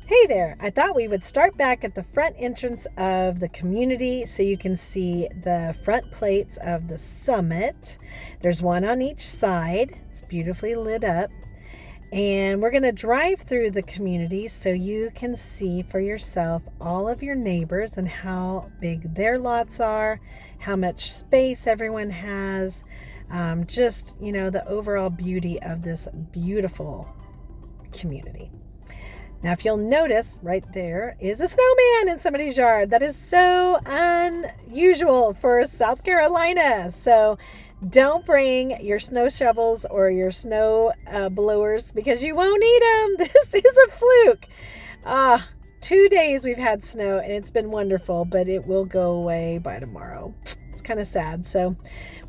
Hey there, I thought we would start back at the front entrance of the community so you can see the front plates of the summit. There's one on each side. It's beautifully lit up. And we're going to drive through the community so you can see for yourself all of your neighbors and how big their lots are, how much space everyone has, just, the overall beauty of this beautiful community. Now, if you'll notice, right there is a snowman in somebody's yard. That is so unusual for South Carolina. So don't bring your snow shovels or your snow blowers because you won't need them. This is a fluke. 2 days we've had snow and it's been wonderful, but it will go away by tomorrow. It's kind of sad. So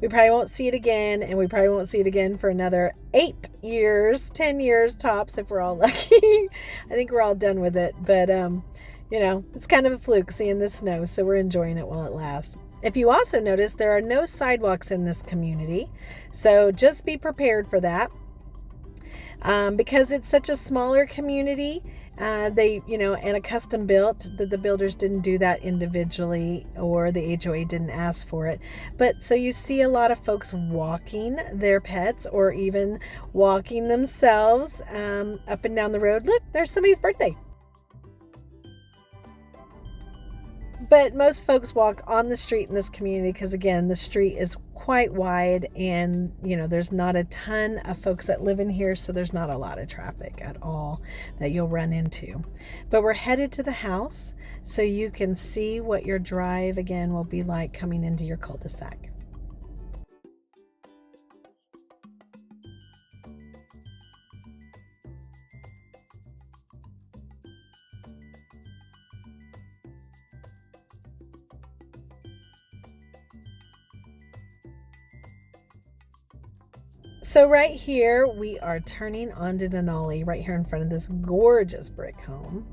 we probably won't see it again, and we probably won't see it again for another 8 years, 10 years tops if we're all lucky. I think we're all done with it, but it's kind of a fluke seeing the snow, so we're enjoying it while it lasts. If you also notice, there are no sidewalks in this community, so just be prepared for that. Because it's such a smaller community, and a custom built, that the builders didn't do that individually, or the HOA didn't ask for it. But so you see a lot of folks walking their pets or even walking themselves up and down the road. Look, there's somebody's birthday. But most folks walk on the street in this community because, again, the street is quite wide and, there's not a ton of folks that live in here, so there's not a lot of traffic at all that you'll run into. But we're headed to the house so you can see what your drive, again, will be like coming into your cul-de-sac. So right here, we are turning onto Denali, right here in front of this gorgeous brick home.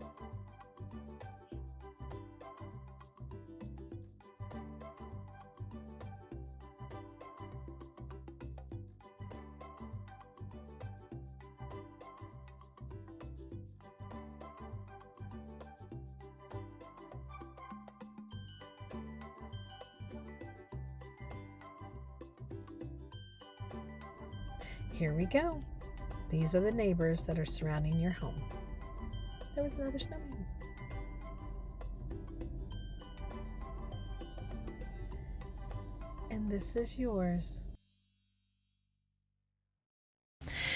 Here we go. These are the neighbors that are surrounding your home. There was another snowman. And this is yours.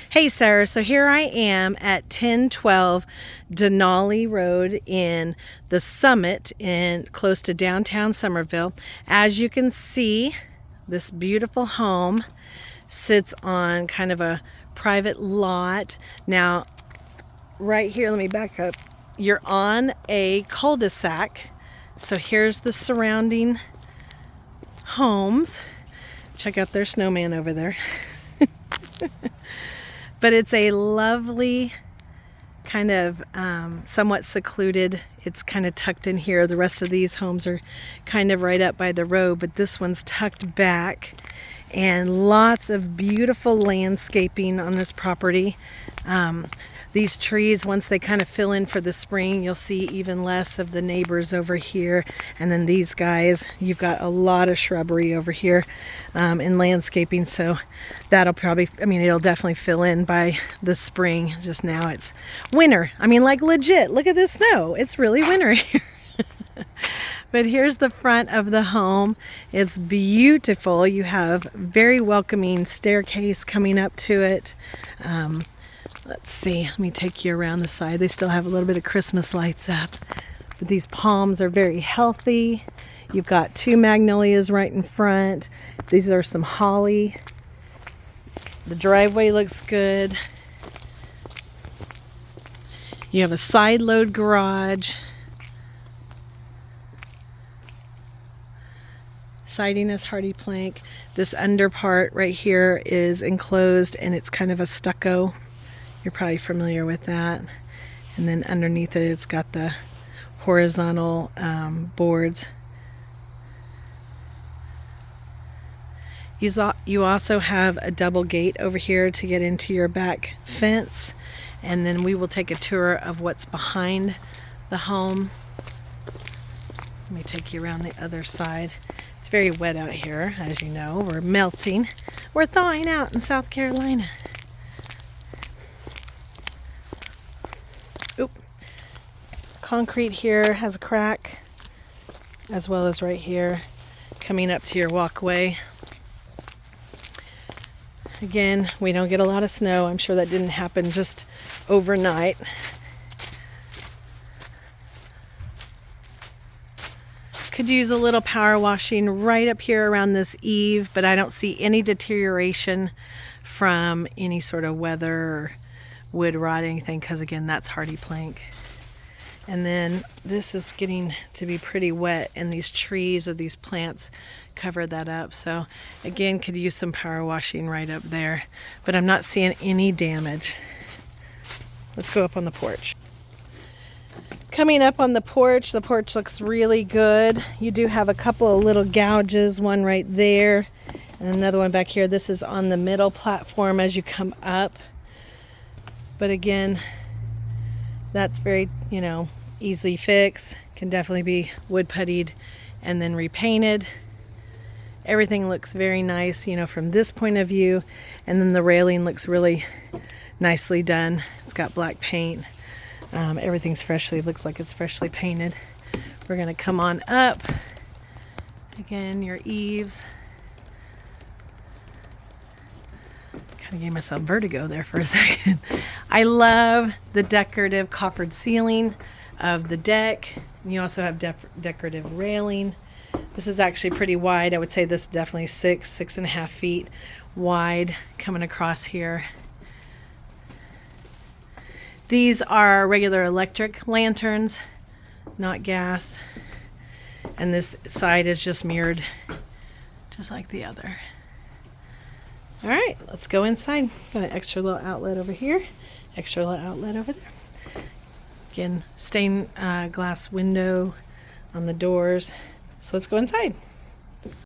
Hey, Sarah. So here I am at 1012 Denali Road in the Summit, close to downtown Summerville. As you can see, this beautiful home sits on kind of a private lot. Now, right here, let me back up. You're on a cul-de-sac. So here's the surrounding homes. Check out their snowman over there. But it's a lovely kind of somewhat secluded. It's kind of tucked in here. The rest of these homes are kind of right up by the road, but this one's tucked back. And lots of beautiful landscaping on this property. These trees, once they kind of fill in for the spring, you'll see even less of the neighbors over here. And then these guys, you've got a lot of shrubbery over here in landscaping. So that'll it'll definitely fill in by the spring. Just now it's winter. Like legit, look at this snow. It's really winter here. But here's the front of the home. It's beautiful. You have very welcoming staircase coming up to it. Let's see, let me take you around the side. They still have a little bit of Christmas lights up. But these palms are very healthy. You've got 2 magnolias right in front. These are some holly. The driveway looks good. You have a side load garage. Siding is hardy plank. This under part right here is enclosed and it's kind of a stucco. You're probably familiar with that. And then underneath it, it's got the horizontal boards. You also have a double gate over here to get into your back fence. and then we will take a tour of what's behind the home. Let me take you around the other side. It's very wet out here, as you know. We're melting. We're thawing out in South Carolina. Oop. Concrete here has a crack, as well as right here, coming up to your walkway. Again, we don't get a lot of snow. I'm sure that didn't happen just overnight. Could use a little power washing right up here around this eave, but I don't see any deterioration from any sort of weather or wood rot, anything, because again, that's hardy plank. And then this is getting to be pretty wet, and these trees or these plants cover that up. So again, could use some power washing right up there, but I'm not seeing any damage. Let's go up on the porch. Coming up on the porch looks really good. You do have a couple of little gouges, one right there and another one back here. This is on the middle platform as you come up. But again, that's very, easily fixed. Can definitely be wood puttied and then repainted. Everything looks very nice, from this point of view. And then the railing looks really nicely done. It's got black paint. Everything's looks like it's freshly painted. We're gonna come on up. Again, your eaves. Kind of gave myself vertigo there for a second. I love the decorative coffered ceiling of the deck. You also have decorative railing. This is actually pretty wide. I would say this is definitely 6.5 feet wide coming across here. These are regular electric lanterns, not gas. And this side is just mirrored, just like the other. All right, let's go inside. Got an extra little outlet over here, extra little outlet over there. Again, stained glass window on the doors. So let's go inside.